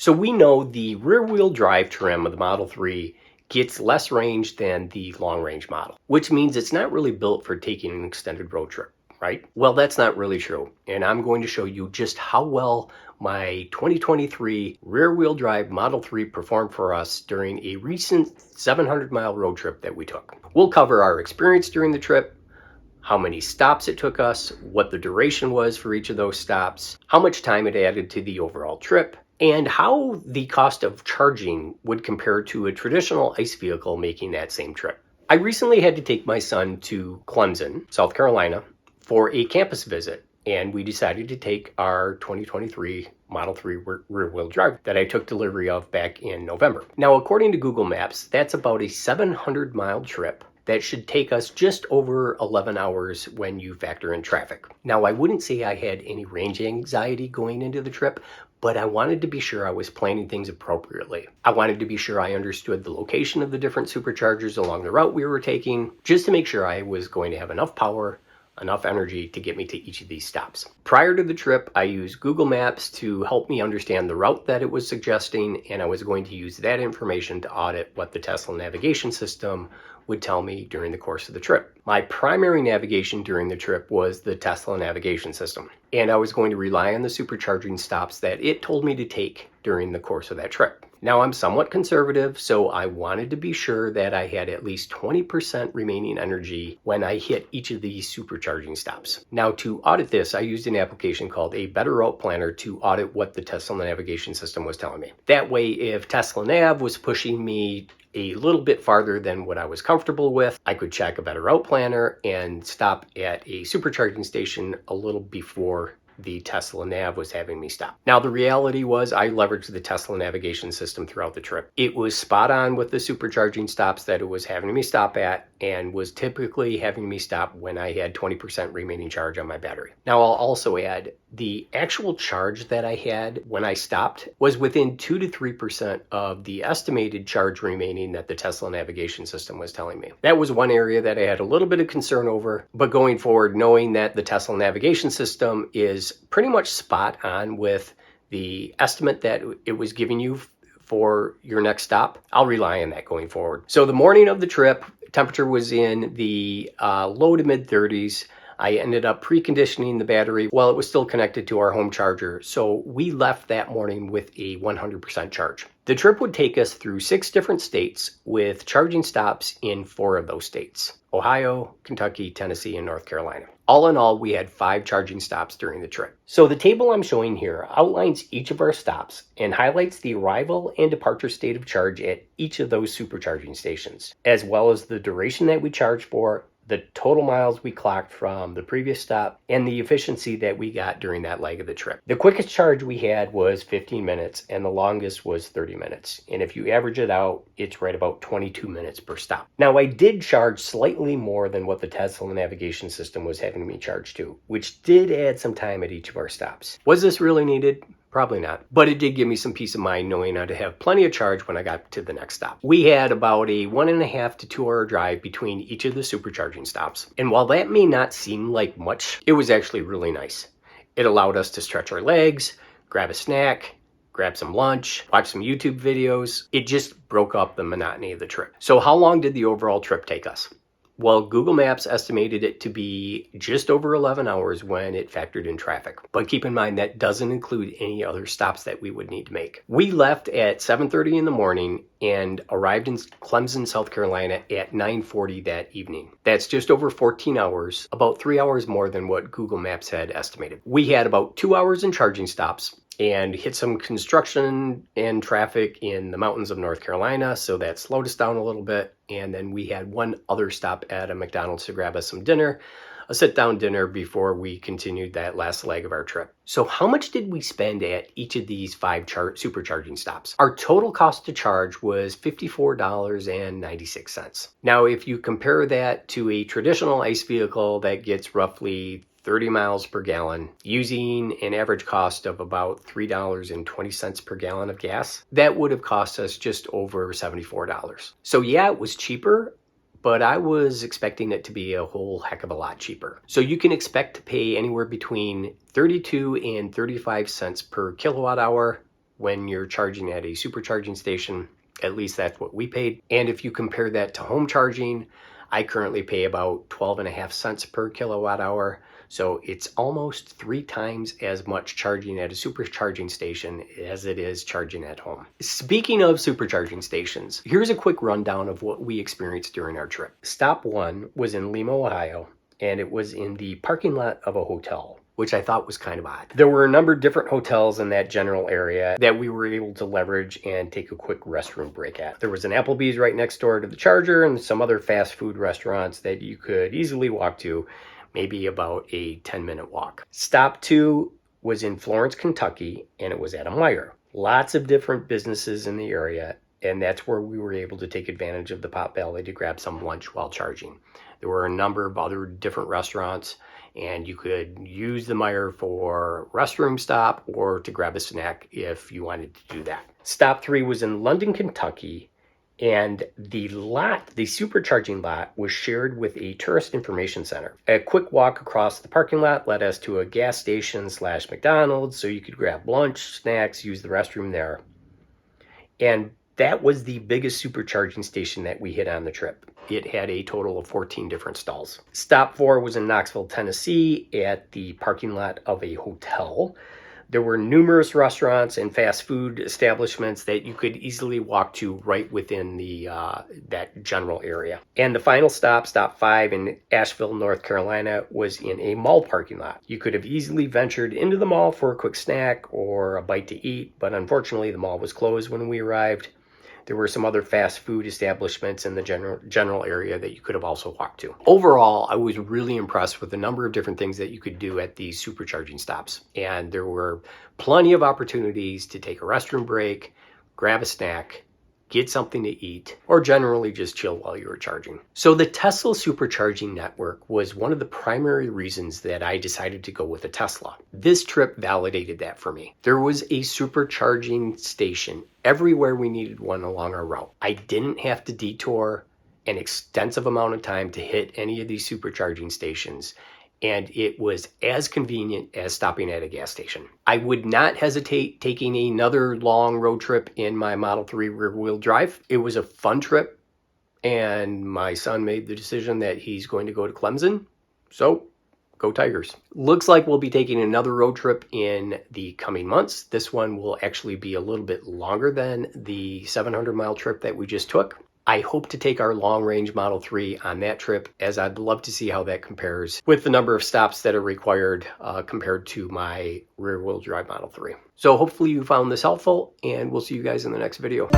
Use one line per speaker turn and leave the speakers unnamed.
So we know the rear-wheel drive trim of the Model 3 gets less range than the long-range model, which means it's not really built for taking an extended road trip, right? Well, that's not really true, and I'm going to show you just how well my 2023 rear-wheel drive Model 3 performed for us during a recent 700-mile road trip that we took. We'll cover our experience during the trip, how many stops it took us, what the duration was for each of those stops, how much time it added to the overall trip, and how the cost of charging would compare to a traditional ICE vehicle making that same trip. I recently had to take my son to Clemson, South Carolina, for a campus visit, and we decided to take our 2023 Model 3 rear-wheel drive that I took delivery of back in November. Now, according to Google Maps, that's about a 700-mile trip that should take us just over 11 hours when you factor in traffic. Now, I wouldn't say I had any range anxiety going into the trip, but I wanted to be sure I was planning things appropriately. I wanted to be sure I understood the location of the different superchargers along the route we were taking, just to make sure I was going to have enough power, enough energy to get me to each of these stops. Prior to the trip, I used Google Maps to help me understand the route that it was suggesting, and I was going to use that information to audit what the Tesla navigation system would tell me during the course of the trip. My primary navigation during the trip was the Tesla navigation system, and I was going to rely on the supercharging stops that it told me to take during the course of that trip. Now, I'm somewhat conservative, so I wanted to be sure that I had at least 20% remaining energy when I hit each of these supercharging stops. Now, to audit this, I used an application called a Better Route Planner to audit what the Tesla navigation system was telling me. That way, if Tesla Nav was pushing me a little bit farther than what I was comfortable with, I could check a Better Route Planner and stop at a supercharging station a little before the Tesla Nav was having me stop. Now, the reality was I leveraged the Tesla navigation system throughout the trip. It was spot on with the supercharging stops that it was having me stop at, and was typically having me stop when I had 20% remaining charge on my battery. Now, I'll also add the actual charge that I had when I stopped was within 2 to 3% of the estimated charge remaining that the Tesla navigation system was telling me. That was one area that I had a little bit of concern over, but going forward, knowing that the Tesla navigation system is pretty much spot on with the estimate that it was giving you for your next stop, I'll rely on that going forward. So the morning of the trip, temperature was in the low to mid 30s. I ended up preconditioning the battery while it was still connected to our home charger, so we left that morning with a 100% charge. The trip would take us through 6 different states with charging stops in 4 of those states: Ohio, Kentucky, Tennessee, and North Carolina. All in all, we had 5 charging stops during the trip. So the table I'm showing here outlines each of our stops and highlights the arrival and departure state of charge at each of those supercharging stations, as well as the duration that we charged for, the total miles we clocked from the previous stop, and the efficiency that we got during that leg of the trip. The quickest charge we had was 15 minutes and the longest was 30 minutes. And if you average it out, it's right about 22 minutes per stop. Now, I did charge slightly more than what the Tesla navigation system was having me charge to, which did add some time at each of our stops. Was this really needed? Probably not, but it did give me some peace of mind knowing I'd have plenty of charge when I got to the next stop. We had about a 1.5 to 2 hour drive between each of the supercharging stops. And while that may not seem like much, it was actually really nice. It allowed us to stretch our legs, grab a snack, grab some lunch, watch some YouTube videos. It just broke up the monotony of the trip. So how long did the overall trip take us? Well, Google Maps estimated it to be just over 11 hours when it factored in traffic. But keep in mind that doesn't include any other stops that we would need to make. We left at 7:30 in the morning and arrived in Clemson, South Carolina at 9:40 that evening. That's just over 14 hours, about 3 hours more than what Google Maps had estimated. We had about 2 hours in charging stops and hit some construction and traffic in the mountains of North Carolina, so that slowed us down a little bit. And then we had one other stop at a McDonald's to grab us some dinner, a sit-down dinner before we continued that last leg of our trip. So how much did we spend at each of these 5 supercharging stops? Our total cost to charge was $54.96. Now, if you compare that to a traditional ICE vehicle that gets roughly 30 miles per gallon, using an average cost of about $3.20 per gallon of gas, that would have cost us just over $74. So yeah, it was cheaper, but I was expecting it to be a whole heck of a lot cheaper. So you can expect to pay anywhere between 32 and 35 cents per kilowatt hour when you're charging at a supercharging station. At least that's what we paid. And if you compare that to home charging, I currently pay about 12.5 cents per kilowatt hour. So it's almost 3 times as much charging at a supercharging station as it is charging at home. Speaking of supercharging stations, here's a quick rundown of what we experienced during our trip. Stop 1 was in Lima, Ohio, and it was in the parking lot of a hotel, which I thought was kind of odd. There were a number of different hotels in that general area that we were able to leverage and take a quick restroom break at. There was an Applebee's right next door to the charger and some other fast food restaurants that you could easily walk to, maybe about a 10-minute walk. Stop 2 was in Florence, Kentucky, and it was at a Meijer. Lots of different businesses in the area, and that's where we were able to take advantage of the Potbelly to grab some lunch while charging. There were a number of other different restaurants, and you could use the Meijer for restroom stop or to grab a snack if you wanted to do that. Stop 3 was in London, Kentucky, and the supercharging lot was shared with a tourist information center. A quick walk across the parking lot led us to a gas station / McDonald's, so you could grab lunch, snacks, use the restroom there. And that was the biggest supercharging station that we hit on the trip. It had a total of 14 different stalls. Stop 4 was in Knoxville, Tennessee, at the parking lot of a hotel. There were numerous restaurants and fast food establishments that you could easily walk to right within the that general area. And the final stop, Stop 5 in Asheville, North Carolina, was in a mall parking lot. You could have easily ventured into the mall for a quick snack or a bite to eat, but unfortunately the mall was closed when we arrived. There were some other fast food establishments in the general area that you could have also walked to. Overall, I was really impressed with the number of different things that you could do at these supercharging stops. And there were plenty of opportunities to take a restroom break, grab a snack, get something to eat, or generally just chill while you were charging. So the Tesla supercharging network was one of the primary reasons that I decided to go with a Tesla. This trip validated that for me. There was a supercharging station everywhere we needed one along our route. I didn't have to detour an extensive amount of time to hit any of these supercharging stations, and it was as convenient as stopping at a gas station. I would not hesitate taking another long road trip in my Model 3 rear-wheel drive. It was a fun trip, and my son made the decision that he's going to go to Clemson, so go Tigers. Looks like we'll be taking another road trip in the coming months. This one will actually be a little bit longer than the 700-mile trip that we just took. I hope to take our long-range Model 3 on that trip, as I'd love to see how that compares with the number of stops that are required compared to my rear-wheel drive Model 3. So hopefully you found this helpful, and we'll see you guys in the next video.